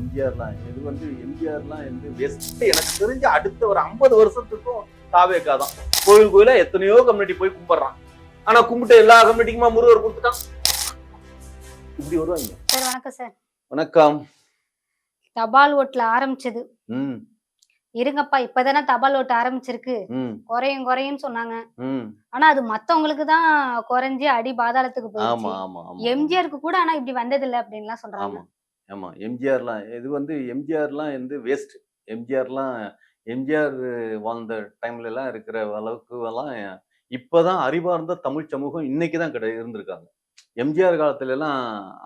எம்ஜிஆர்லாம் இது எம்ஜிஆர்லாம் வெஸ்ட் எனக்கு தெரிஞ்ச அடுத்த ஒரு 50 வருஷத்துக்கும் தாவேக்கா தான். கோயில் கோயிலா எத்தனையோ கம்யூனிட்டி போய் கும்பிடுறான். ஆனா கும்பிட்டு எல்லா கம்யூனிட்டிக்குமா முருகர் கொடுத்துட்டான். இப்படி வருவாங்க. சார் வணக்கம் சார். வணக்கம். தபால் ஓட்டுல ஆரம்பிச்சது. இருங்கப்பா இப்பதானே தபால் ஓட்டு ஆரம்பிச்சிருக்கு. குறையும் குறையும் சொன்னாங்க. ஆனா அது மத்தவங்களுக்கு தான் குறைஞ்சு அடி பாதாளத்துக்கு போயிடுச்சு. எம்ஜிஆருக்கு கூட ஆனா இப்படி வந்தது இல்ல அப்படின்லாம் சொல்றாங்க. ஆமா எம்ஜிஆர்லாம் இது எம்ஜிஆர்லாம் வேஸ்ட். எம்ஜிஆர் வாழ்ந்த டைம்ல எல்லாம் இருக்கிற அளவுக்கு எல்லாம் இப்பதான் அறிவார்ந்த தமிழ் சமூகம் இன்னைக்குதான் இருந்திருக்காங்க. எம்ஜிஆர் காலத்துல எல்லாம்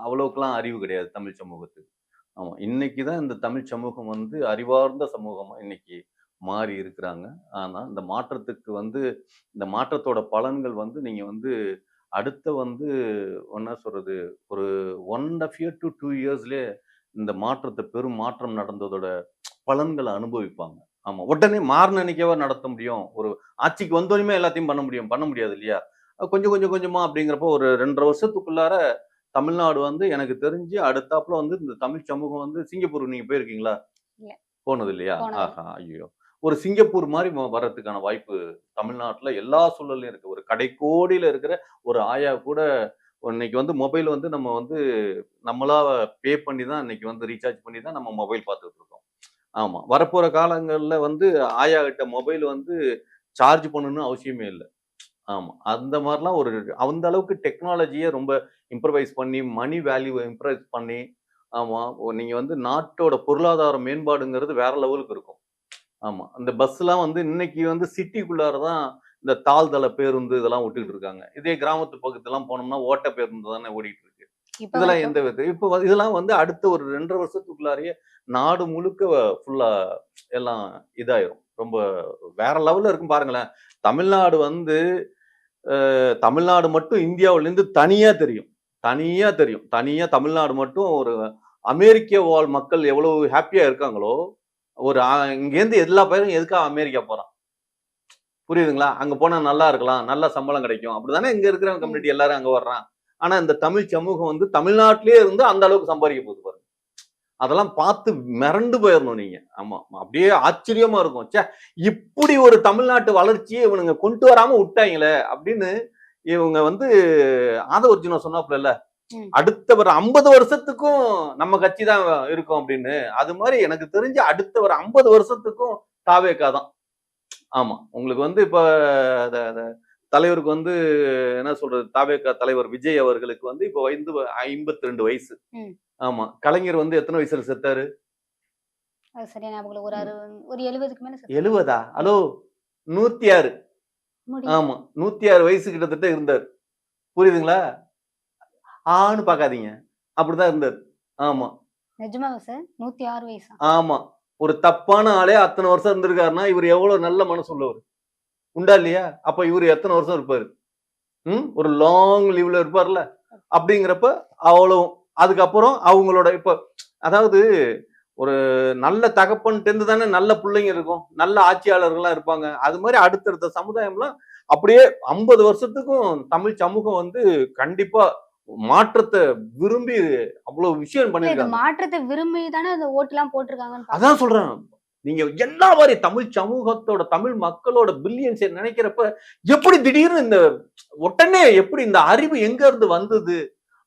அவ்வளவுக்குலாம் அறிவு கிடையாது தமிழ் சமூகத்துக்கு. ஆமா இன்னைக்குதான் இந்த தமிழ் சமூகம் அறிவார்ந்த சமூகமா இன்னைக்கு மாறி இருக்கிறாங்க. ஆனா இந்த மாற்றத்துக்கு இந்த மாற்றத்தோட பலன்கள் நீங்க அடுத்த என்ன சொல்றது ஒரு 1.5 year to 2 yearsலயே இந்த மாற்றத்தை பெரும் மாற்றம் நடந்ததோட பலன்களை அனுபவிப்பாங்க. ஆமா உடனே மாறின நினைக்கவா நடத்த முடியும்? ஒரு ஆட்சிக்கு வந்தோடனே எல்லாத்தையும் பண்ண முடியாது இல்லையா? கொஞ்சம் கொஞ்சம் கொஞ்சமா அப்படிங்கிறப்போ ஒரு 2.5 வருஷத்துக்குள்ளார தமிழ்நாடு எனக்கு தெரிஞ்சு அடுத்தாப்புல இந்த தமிழ் சமூகம் சிங்கப்பூர் நீங்க போயிருக்கீங்களா? போனது இல்லையா? ஆஹா ஐயோ ஒரு சிங்கப்பூர் மாதிரி வர்றதுக்கான வாய்ப்பு தமிழ்நாட்டுல எல்லா சூழல்லையும் இருக்கு. ஒரு கடைக்கோடியில இருக்கிற ஒரு ஆயா கூட இன்னைக்கு மொபைல் நம்ம நம்மளா பே பண்ணி தான் இன்னைக்கு ரீசார்ஜ் பண்ணி தான் நம்ம மொபைல் பார்த்துட்டு இருக்கோம். ஆமா வரப்போற காலங்கள்ல ஆயா கிட்ட மொபைல் சார்ஜ் பண்ணணும்னு அவசியமே இல்லை. ஆமா அந்த மாதிரிலாம் அந்த அளவுக்கு டெக்னாலஜியை ரொம்ப இம்ப்ரவைஸ் பண்ணி மணி வேல்யூவை இம்ப்ரவைஸ் பண்ணி ஆமா நீங்க நாட்டோட பொருளாதார மேம்பாடுங்கிறது வேற லெவலுக்கு இருக்கும். ஆமா அந்த பஸ் எல்லாம் இன்னைக்கு சிட்டிக்குள்ளாரதான் இந்த தாழ்தள பேருந்து இதெல்லாம் விட்டுட்டு இருக்காங்க. இதே கிராமத்து பக்கத்துலாம் போனோம்னா ஓட்ட பேருந்து தானே ஓடிட்டு இருக்கு. இதெல்லாம் எந்த வித இப்ப இதெல்லாம் அடுத்த ஒரு 2.5 வருஷத்துக்குள்ளாரையே நாடு முழுக்க ஃபுல்லா எல்லாம் இதாயிரும். ரொம்ப வேற லெவல்ல இருக்கும் பாருங்களேன். தமிழ்நாடு தமிழ்நாடு மட்டும் இந்தியாவில இருந்து தனியா தெரியும். தனியா தமிழ்நாடு மட்டும் ஒரு அமெரிக்க வாழ் மக்கள் எவ்வளவு ஹாப்பியா இருக்காங்களோ ஒரு இங்கேருந்து எல்லா பேரும் எதுக்காக அமெரிக்கா போறான் புரியுதுங்களா? அங்க போனா நல்லா இருக்கலாம், நல்ல சம்பளம் கிடைக்கும் அப்படிதானே இங்க இருக்கிற கம்யூனிட்டி எல்லாரும் அங்க வர்றான். ஆனா இந்த தமிழ் சமூகம் தமிழ்நாட்டிலேயே இருந்து அந்த அளவுக்கு சம்பாதிக்க போகுது பாருங்க. அதெல்லாம் பார்த்து மிரண்டு போயிடணும் நீங்க. ஆமா அப்படியே ஆச்சரியமா இருக்கும். சே இப்படி ஒரு தமிழ்நாட்டு வளர்ச்சியை இவனுங்க கொண்டு வராம விட்டாங்களே அப்படின்னு இவங்க ஆதவர்ஜுனா சொன்னாப்புல இல்ல அடுத்த ஒரு 50 வருஷத்துக்கும் நம்ம கட்சி தான் இருக்கும் அப்படின்னு. அது மாதிரி எனக்கு தெரிஞ்ச அடுத்த ஒரு 50 வருஷத்துக்கும் தாவேக்கா தான். ஆமா உங்களுக்கு இப்ப தலைவருக்கு என்ன சொல்றது தாவேக்கா தலைவர் விஜய் அவர்களுக்கு இப்ப 52 வயசு. ஆமா கலைஞர் எத்தனை வயசுல செத்தாரு? சரியா ஞாபகம் ஒரு 70க்கு மேல 70ஆ? ஹலோ 106. ஆமா 106 வயசு கிட்டத்தட்ட இருந்தார். புரியுதுங்களா? ஆன்னு பாக்காதீங்க அப்படிதான் இருந்தார். ஆமா நிஜமாவா சார்? 106 வயசா? ஆமா ஒரு தப்பான ஆளே அத்தனை வருஷம் இருந்திருக்காருன்னா இவர் எவ்வளவு நல்ல மனசு உள்ளவர் உண்டா இல்லையா? அப்ப இவர் எத்தனை வருஷம் இருப்பாரு? ஒரு லாங் லீவ்ல இருப்பார்ல. அப்படிங்கிறப்ப அவ்வளவு அதுக்கப்புறம் அவங்களோட இப்ப அதாவது ஒரு நல்ல தகப்பன்ட்டு தானே நல்ல பிள்ளைங்க இருக்கும், நல்ல ஆட்சியாளர்கள்லாம் இருப்பாங்க. அது மாதிரி அடுத்தடுத்த சமுதாயம்லாம் அப்படியே 50 வருஷத்துக்கும் தமிழ் சமூகம் கண்டிப்பா மாற்றத்தை விரும்பி அவ்வளவு விஷயம் பண்ணிருக்காங்க. மாற்றத்தை விரும்பி தானே அந்த ஓட்டு எல்லாம் போட்டிருக்காங்க. அதான் சொல்றேன். நீங்க எல்லா மாதிரி தமிழ் சமூகத்தோட தமிழ் மக்களோட பில்லியன்ஸ் நினைக்கிறப்ப எப்படி திடீர்னு இந்த உடனே எப்படி இந்த அறிவு எங்க இருந்து வந்தது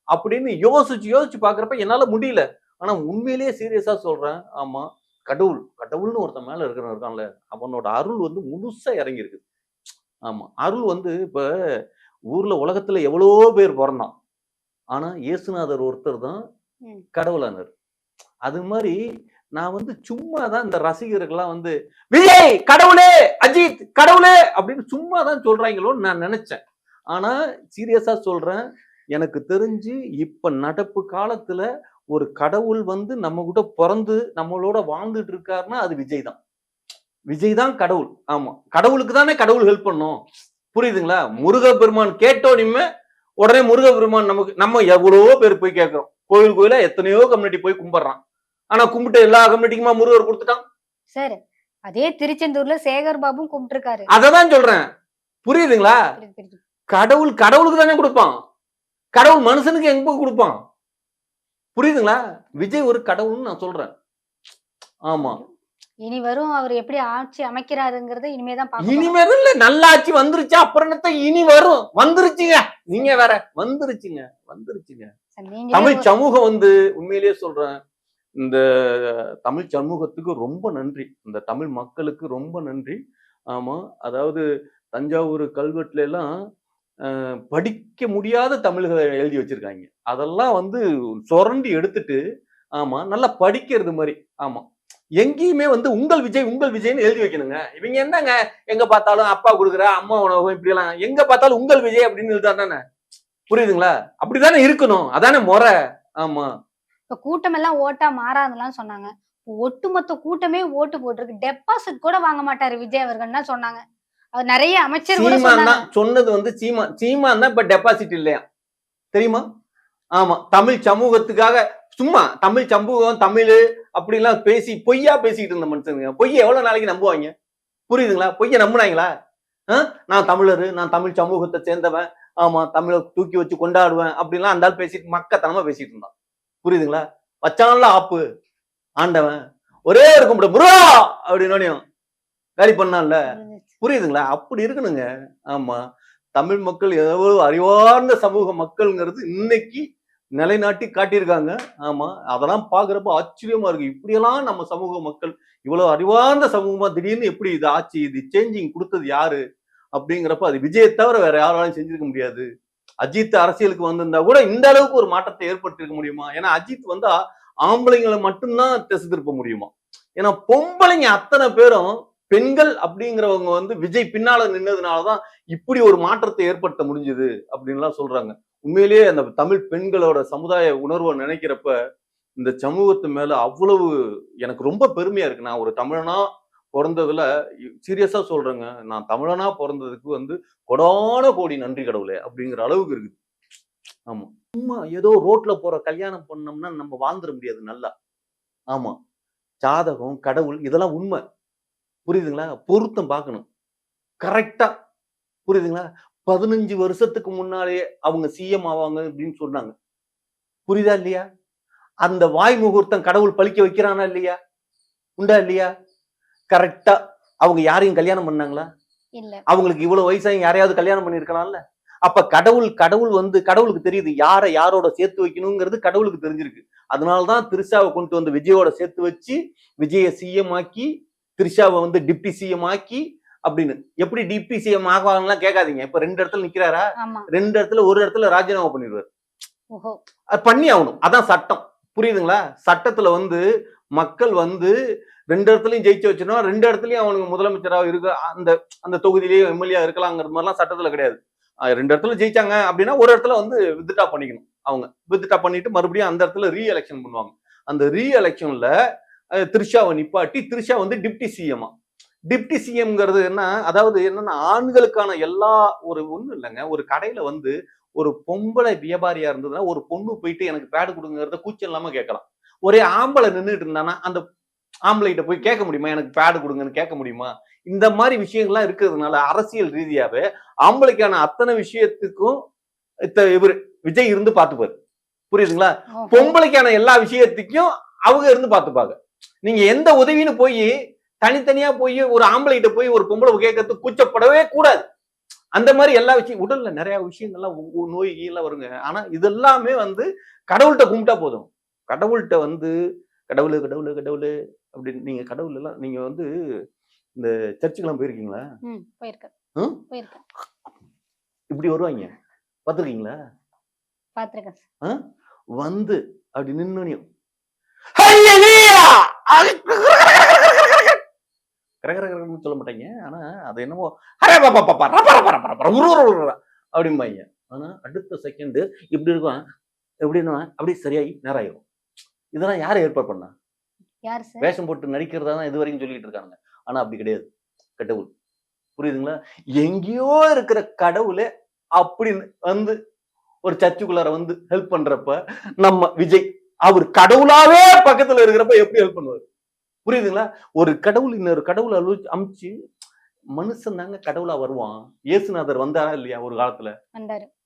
அப்படின்னு யோசிச்சு பாக்குறப்ப என்னால முடியல. ஆனா உண்மையிலேயே சீரியஸா சொல்றேன். ஆமா கடவுள்னு ஒருத்தன் மேல இருக்கான்ல அவனோட அருள் முழுசா இறங்கி இருக்கு. ஆமா அருள் இப்ப ஊர்ல உலகத்துல எவ்வளவோ பேர் பிறந்தான். ஆனா இயேசுநாதர் ஒருத்தர் தான் கடவுளானார். அது மாதிரி நான் சும்மாதான் இந்த ரசிகர்கள்லாம் விஜய் கடவுளே, அஜித் கடவுளே அப்படின்னு சும்மாதான் சொல்றாங்களோன்னு நான் நினைச்சேன். ஆனா சீரியஸா சொல்றேன். எனக்கு தெரிஞ்சு இப்ப நடப்பு காலத்துல ஒரு கடவுள் நம்ம கூட பிறந்து நம்மளோட வாழ்ந்துட்டு இருக்காருன்னா அது விஜய் தான் கடவுள். ஆமா கடவுளுக்கு தானே கடவுள் ஹெல்ப் பண்ணும். புரியுதுங்களா? முருகப்பெருமான் கேட்டோனிமே உடனே முருகப்பெருமான் நம்ம எவ்வளவோ பேர் போய் கேட்கிறோம். கோயிலா எத்தனையோ கம்யூனிட்டி போய் கும்பிடுறான். ஆனா கும்பிட்டு எல்லா கம்யூனிட்டிக்குமா முருகர் கொடுத்துட்டான். சரி அதே திருச்செந்தூர்ல சேகர் பாபும் கும்பிட்டு இருக்காரு. அததான் சொல்றேன். புரியுதுங்களா? கடவுளுக்கு தானே கொடுப்பான். கடவுள் மனுஷனுக்கு எங்க கொடுப்பான்? புரியுதுங்களா? விஜய் ஒரு கடவுள்னு நான் சொல்றேன். ஆமா. இனி வரும் அவர் எப்படி ஆட்சி அமைக்கிறாருங்கிறத இனிமேதான் பார்க்க போறோம். இனிமேல் இல்ல, நல்லாட்சி வந்துருச்சு, அப்புறம் என்னத்த இனி வரும்? வந்துருச்சுங்க. நீங்க வேற வந்துருச்சுங்க. சரி, நீங்களே தமிழ் சமூகம் வந்து உண்மையிலேயே சொல்றேன், இந்த தமிழ் சமூகத்துக்கு ரொம்ப நன்றி. இந்த தமிழ் மக்களுக்கு ரொம்ப நன்றி. ஆமா. அதாவது தஞ்சாவூர் கல்வெட்டுல எல்லாம் படிக்க முடியாத தமிழ்களை எழுதி வச்சிருக்காங்க. அதெல்லாம் வந்து சொரண்டி எடுத்துட்டு, ஆமா, நல்லா படிக்கிறது மாதிரி. ஆமா. எங்கேயுமே வந்து உங்கள் விஜய்ன்னு எழுதி வைக்கணுங்க. இவங்க என்னங்க எங்க பார்த்தாலும் அப்பா கொடுக்குற அம்மா உணவகம் இப்படி எல்லாம் எங்க பார்த்தாலும் உங்கள் விஜய் அப்படின்னு எழுதானே. புரியுதுங்களா? அப்படித்தானே இருக்கணும். அதானே முறை. ஆமா. இப்ப கூட்டம் எல்லாம் ஓட்டா மாறாதுலாம் சொன்னாங்க. ஒட்டுமொத்த கூட்டமே ஓட்டு போட்டிருக்கு. டெபாசிட் கூட வாங்க மாட்டாரு விஜய் அவர்கள்னா சொன்னாங்க. அவர் நிறைய அமைச்சர் கூட சீமான் சொன்னாங்க. தான் சொன்னது வந்து சீமான் தான் இப்ப டெபாசிட் இல்லையா தெரியுமா? ஆமா. தமிழ் சமூகத்துக்காக சும்மா தமிழ் சமூகம் தமிழ் அப்படிலாம் பேசி பொய்யா பேசிக்கிட்டு இருந்த மனுஷனுங்க. பொய்ய எவ்வளவு நாளைக்கு நம்புவாங்க? புரியுதுங்களா? பொய்ய நம்புனாங்களா? நான் தமிழரு, நான் தமிழ் சமூகத்தை சேர்ந்தவன், ஆமா, தமிழை தூக்கி வச்சு கொண்டாடுவேன் அப்படின்லாம் அந்த ஆள் பேசிட்டு மக்கத்தனமா பேசிட்டு இருந்தான். புரியுதுங்களா? வச்சான்ல ஆப்பு ஆண்டவன் ஒரே ஒரு கும்பிடு புரோ அப்படின்னு காலி பண்ணான்ல. புரியுதுங்களா? அப்படி இருக்கணுங்க. ஆமா. தமிழ் மக்கள் எவ்வளவு அறிவார்ந்த சமூக மக்கள்ங்கிறது இன்னைக்கு நிலைநாட்டி காட்டியிருக்காங்க. ஆமா. அதெல்லாம் பாக்குறப்ப ஆச்சரியமா இருக்கு. இப்படியெல்லாம் நம்ம சமூக மக்கள் இவ்வளவு அறிவார்ந்த சமூகமா திடீர்னு எப்படி இது ஆச்சு, இது சேஞ்சிங் கொடுத்தது யாரு அப்படிங்கிறப்ப அது விஜயை தவிர வேற யாராலும் செஞ்சிருக்க முடியாது. அஜித் அரசியலுக்கு வந்திருந்தா கூட இந்த அளவுக்கு ஒரு மாற்றத்தை ஏற்படுத்திருக்க முடியுமா? ஏன்னா அஜித் வந்தா ஆம்பளைங்களை மட்டும்தான் திசை திருப்ப முடியுமா? ஏன்னா பொம்பளைங்க அத்தனை பேரும் பெண்கள் அப்படிங்கிறவங்க வந்து விஜய் பின்னால நின்னதுனாலதான் இப்படி ஒரு மாற்றத்தை ஏற்படுத்த முடிஞ்சது அப்படின்லாம் சொல்றாங்க. உண்மையிலேயே அந்த தமிழ் பெண்களோட சமுதாய உணர்வை நினைக்கிறப்ப இந்த சமூகத்து மேல அவ்வளவு எனக்கு ரொம்ப பெருமையா இருக்கு. நான் ஒரு தமிழனா பிறந்ததுல சீரியஸா சொல்றேங்க. நான் தமிழனா பிறந்ததுக்கு வந்து கொடான கோடி நன்றி கடவுளே அப்படிங்கிற அளவுக்கு இருக்குது. ஆமா. சும்மா ஏதோ ரோட்ல போற கல்யாணம் பண்ணோம்னா நம்ம வாழ்ந்துட முடியாது நல்லா. ஆமா. ஜாதகம், கடவுள் இதெல்லாம் உண்மை. புரியுதுங்களா? பொருத்தம் பார்க்கணும் கரெக்டா. புரியுதுங்களா? 15 வருஷத்துக்கு முன்னாலே அவங்க சிஎம் ஆவாங்க அப்படின்னு சொன்னாங்க. புரியுதா இல்லையா? அந்த வாய் முகூர்த்தம் கடவுள் பழிக்க வைக்கிறானா இல்லையா? உண்டா இல்லையா? கரெக்டா அவங்க யாரையும் கல்யாணம் பண்ணாங்களா? இல்ல. அவங்களுக்கு இவ்வளவு வயசாயும் யாரையாவது கல்யாணம் பண்ணிருக்கலாம்ல. அப்ப கடவுள் வந்து கடவுளுக்கு தெரியுது யாரை யாரோட சேர்த்து வைக்கணுங்கிறது கடவுளுக்கு தெரிஞ்சிருக்கு. அதனாலதான் திரிஷாவை கொண்டு வந்து விஜயோட சேர்த்து வச்சு விஜய சிஎம் ஆக்கி திரிஷாவை வந்து டிப்டி சிஎம் ஆக்கி அப்படின்னு. எப்படி டிப்டி சிஎம் ஆகுவாங்கலாம் கேட்காதீங்க. இப்ப 2 இடத்துல நிக்கிறாரா? 2 இடத்துல ஒரு இடத்துல ராஜினாமா பண்ணிடுவாரு. அது பண்ணி ஆகணும். அதான் சட்டம். புரியுதுங்களா? சட்டத்துல வந்து மக்கள் வந்து 2 இடத்துலயும் ஜெயிச்சு வச்சிருந்தா 2 இடத்துலயும் அவனுக்கு முதலமைச்சராக இருக்க அந்த அந்த தொகுதியிலேயே எம்எல்ஏ இருக்கலாங்கிற மாதிரிலாம் சட்டத்துல கிடையாது. 2 இடத்துல ஜெயிச்சாங்க அப்படின்னா ஒரு இடத்துல வந்து வித்ட்ரா பண்ணிக்கணும். அவங்க வித்ட்ரா பண்ணிட்டு மறுபடியும் அந்த இடத்துல ரீ எலெக்ஷன் பண்ணுவாங்க. அந்த ரீ எலெக்ஷன்ல திரிஷாவை நிப்பாட்டி திரிஷா வந்து டிப்டி சிஎம். டிப்டி சிஎம்ங்கிறது என்ன? அதாவது என்னன்னா ஆண்களுக்கான எல்லா ஒண்ணு இல்லைங்க. ஒரு கடையில வந்து ஒரு பொம்பளை வியாபாரியா இருந்ததுன்னா ஒரு பொண்ணு போயிட்டு எனக்கு பேடு கொடுங்கிறத கூச்சம் இல்லாம கேட்கலாம். ஒரே ஆம்பளை நின்றுட்டு இருந்தானா அந்த ஆம்பளைகிட்ட போய் கேட்க முடியுமா? எனக்கு பேடு கொடுங்கன்னு கேட்க முடியுமா? இந்த மாதிரி விஷயங்கள்லாம் இருக்கிறதுனால அரசியல் ரீதியாவே ஆம்பளைக்கான அத்தனை விஷயத்துக்கும் இவர் விஜய் இருந்து பார்த்துப்பாரு. புரியுதுங்களா? பொம்பளைக்கான எல்லா விஷயத்துக்கும் அவங்க இருந்து பார்த்துப்பாங்க. நீங்க எந்த உதவின்னு போய் தனித்தனியா போய் ஒரு ஆம்பளைகிட்ட போய் ஒரு பொம்பளை கேட்கறதுக்கு கூச்சப்படவே கூடாது. அந்த மாதிரி எல்லா விஷயம் உடல்ல நிறைய விஷயங்கள்லாம் நோய் எல்லாம் வருங்க. ஆனா இதெல்லாமே வந்து கடவுள்கிட்ட கும்பிட்டா போதும். கடவுள்கிட்ட வந்து கடவுளு கடவுளு கடவுளு அப்படின்னு நீங்க கடவுள் எல்லாம் நீங்க வந்து இந்த சர்ச்சுக்கெல்லாம் போயிருக்கீங்களா? இப்படி வருவாங்க பாத்துருக்கீங்களா? பாத்துருக்கேன். வந்து அப்படி நின்னு சொல்ல மாட்டாங்க. ஆனா அது என்னமோ அப்படிம்பாங்க. ஆனா அடுத்த செகண்ட் இப்படி இருக்கும். எப்படின்னா அப்படியே சரியாகி நேராயிரும். இதெல்லாம் யாரை ஏற்பாடு பண்ணா? வேஷம் போட்டு நடிக்கிறதா தான் இது வரைக்கும் சொல்லிட்டு இருக்காங்க. ஆனா அப்படி கிடையாது. கடவுள். புரியுதுங்களா? எங்கேயோ இருக்கிற கடவுளே அப்படின்னு வந்து ஒரு சர்ச்சுக்குள்ளார வந்து ஹெல்ப் பண்றப்ப நம்ம விஜய் அவர் கடவுளாவே பக்கத்துல இருக்கிறப்ப எப்படி ஹெல்ப் பண்ணுவாரு? புரியுதுங்களா? ஒரு கடவுள் இன்னொரு கடவுளை அமைச்சு மனுஷன் தாங்க கடவுளா வருவான். இயேசுநாதர் வந்தாரா இல்லையா ஒரு காலத்துல?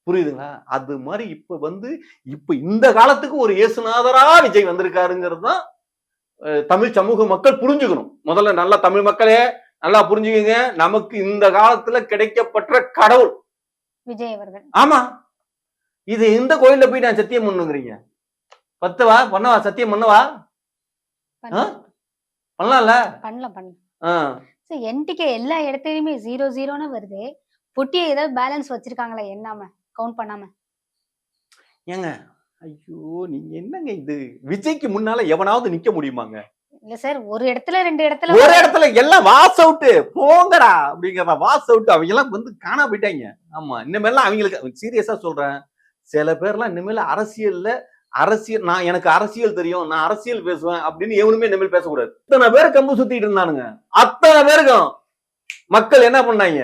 புரியுதுங்களா? அது மாதிரி இப்ப வந்து இப்ப இந்த காலத்துக்கு ஒரு இயேசுநாதரா விஜய் வந்திருக்காருங்கிறது தான் தமிழ் சமூக மக்கள் புரிஞ்சுக்கணும். முதல்ல நல்லா தமிழ் மக்களே நல்லா புரிஞ்சுக்கங்க, நமக்கு இந்த காலத்துல கிடைக்கப்பட்ட கடவுள் விஜய் அவர்கள். ஆமா, இது இந்த கோயில்ல போய் நான் சத்தியம் பண்ணுங்கிறீங்க, பத்துவா பண்ணவா சத்தியம் பண்ணவா? பண்ணலாம்ல? பண்ணலாம். என்டிகே எல்லா இடத்துலயுமே 0-0ன்னு வருது. பொட்டியை ஏதாவது பேலன்ஸ் வச்சிருக்காங்களா எண்ணாம கவுண்ட் பண்ணாம? ஏங்க ஐயோ நீங்க என்னங்க இது, விஜய்க்கு முன்னால எவனாவது நிக்க முடியுமாங்க? இல்ல சார், ஒரு இடத்துல 2 இடத்துல ஒரு இடத்துல எல்லாம் வாஸ் அவுட் போங்கடா அப்படிங்கிறத வாஸ் அவுட். அவங்க எல்லாம் வந்து காணா போயிட்டாங்க. ஆமா, இனிமேலாம் அவங்களுக்கு சீரியஸா சொல்றேன், சில பேர்லாம் இனிமேல் அரசியல் நான் எனக்கு அரசியல் தெரியும், நான் அரசியல் பேசுவேன் அப்படின்னு எவனுமே இனிமேல் பேசக்கூடாது. இத்தனை பேர் கம்பு சுத்திட்டு இருந்தானுங்க, அத்தனை பேருக்கும் மக்கள் என்ன பண்ணாங்க?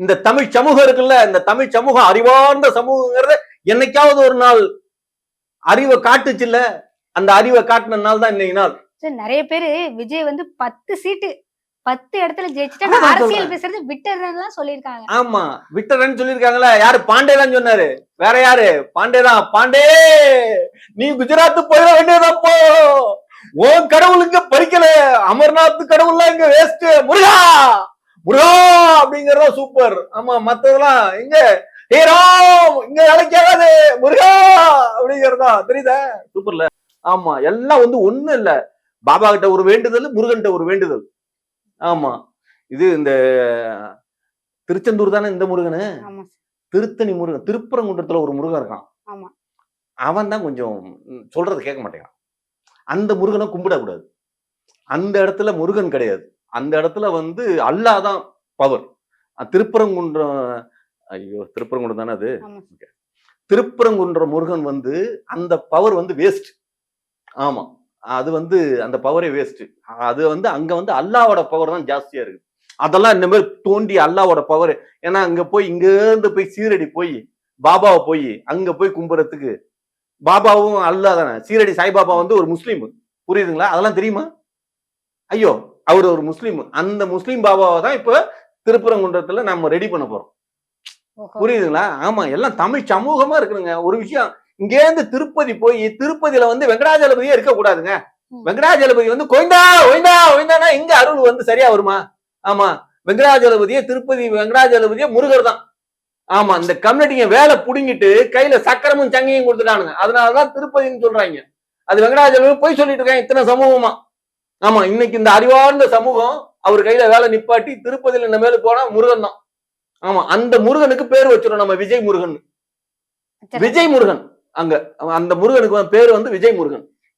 இந்த தமிழ் சமூகம் இருக்குல்ல, இந்த தமிழ் சமூகம் அறிவார்ந்த சமூகங்கிறத என்னைக்காவது ஒரு நாள் அறிவை காட்டுச்சுல்ல, அந்த அறிவை காட்டின நாள் தான் இன்னைக்கு நாள். நிறைய பேரு விஜய் வந்து 10 சீட்டு 10 இடத்துல ஜெயிச்சுட்டா அரசியல் பேசுறது விட்டுறேன்னு சொல்லிருக்காங்க. ஆமா, விட்டுறேன்னு சொல்லிருக்காங்களா? யாரு? பாண்டே தான் சொன்னாரு. வேற யாரு? பாண்டே தான். பாண்டே நீ குஜராத் போயிட வேண்டியதப்போ, உன் கடவுளுங்க பறிக்கல, அமர்நாத் கடவுள்லாம் இங்க வேஸ்ட், முருகா முருகா அப்படிங்கறதா சூப்பர். ஆமா, மத்ததெல்லாம் இங்க ஹீரோம் இங்க வேலைக்காது, முருகா அப்படிங்கறதா தெரியுதா சூப்பர்ல. ஆமா, எல்லாம் வந்து ஒண்ணு இல்ல, பாபா கிட்ட ஒரு வேண்டுதல், முருகன்கிட்ட ஒரு வேண்டுதல். ஆமா, இது இந்த திருச்செந்தூர் தானே இந்த முருகனு, திருத்தணி முருகன், திருப்பரங்குன்றத்துல ஒரு முருகன் இருக்கான், அவன் தான் கொஞ்சம் சொல்றது கேட்க மாட்டேங்கான். அந்த முருகனை கும்பிடக்கூடாது, அந்த இடத்துல முருகன் கிடையாது, அந்த இடத்துல வந்து அல்லாஹ் தான் பவர். திருப்பரங்குன்றம், ஐயோ திருப்பரங்குன்றம் தானே அது, திருப்பரங்குன்ற முருகன் வந்து அந்த பவர் வந்து வேஸ்ட். ஆமா, அது வந்து அந்த பவரே வேஸ்ட். அது வந்து அங்க வந்து அல்லாவோட பவர் தான் ஜாஸ்தியா இருக்கு. அதெல்லாம் இந்த மாதிரி தோண்டி அல்லாவோட பவர், ஏன்னா அங்க போய் இங்க இருந்து போய் சீரடி போய் பாபாவை போய் அங்க போய் கும்புறதுக்கு, பாபாவும் அல்லா தானே. சீரடி சாய்பாபா வந்து ஒரு முஸ்லீம், புரியுதுங்களா? அதெல்லாம் தெரியுமா? ஐயோ அவர் ஒரு முஸ்லீம், அந்த முஸ்லீம் பாபாவை தான் இப்ப திருப்பரங்குன்றத்துல நம்ம ரெடி பண்ண போறோம், புரியுதுங்களா? ஆமா, எல்லாம் தமிழ் சமூகமா இருக்குங்க. ஒரு விஷயம், இங்க இருந்து திருப்பதி போய் திருப்பதியில வந்து வெங்கடாஜலபதியே இருக்க கூடாதுங்க. வெங்கடாஜலபதி வந்து கோயந்தா ஒய்ந்தா ஒய்ந்தானா இங்க அருள் வந்து சரியா வருமா? ஆமா, வெங்கடாஜலபதியே திருப்பதி வெங்கடாஜலபதியே முருகர் தான். ஆமா, இந்த கம்யூனிட்டிங்க வேலை புடுங்கிட்டு கையில சக்கரமும் சங்கையும் கொடுத்துட்டானுங்க, அதனாலதான் திருப்பதின்னு சொல்றாங்க. அது வெங்கடாஜலபதி போய் சொல்லிட்டு இருக்காங்க இத்தனை சமூகமா. ஆமா, இன்னைக்கு இந்த அறிவார்ந்த சமூகம் அவர் கையில வேலை நிப்பாட்டி திருப்பதியில இந்த மேல போனா முருகன் தான். ஆமா, அந்த முருகனுக்கு பேர் வச்சிடும் நம்ம விஜய் முருகன். விஜய் முருகன், அங்க அந்த முருகனுக்கு பேரு வந்து விஜய் முருகன்.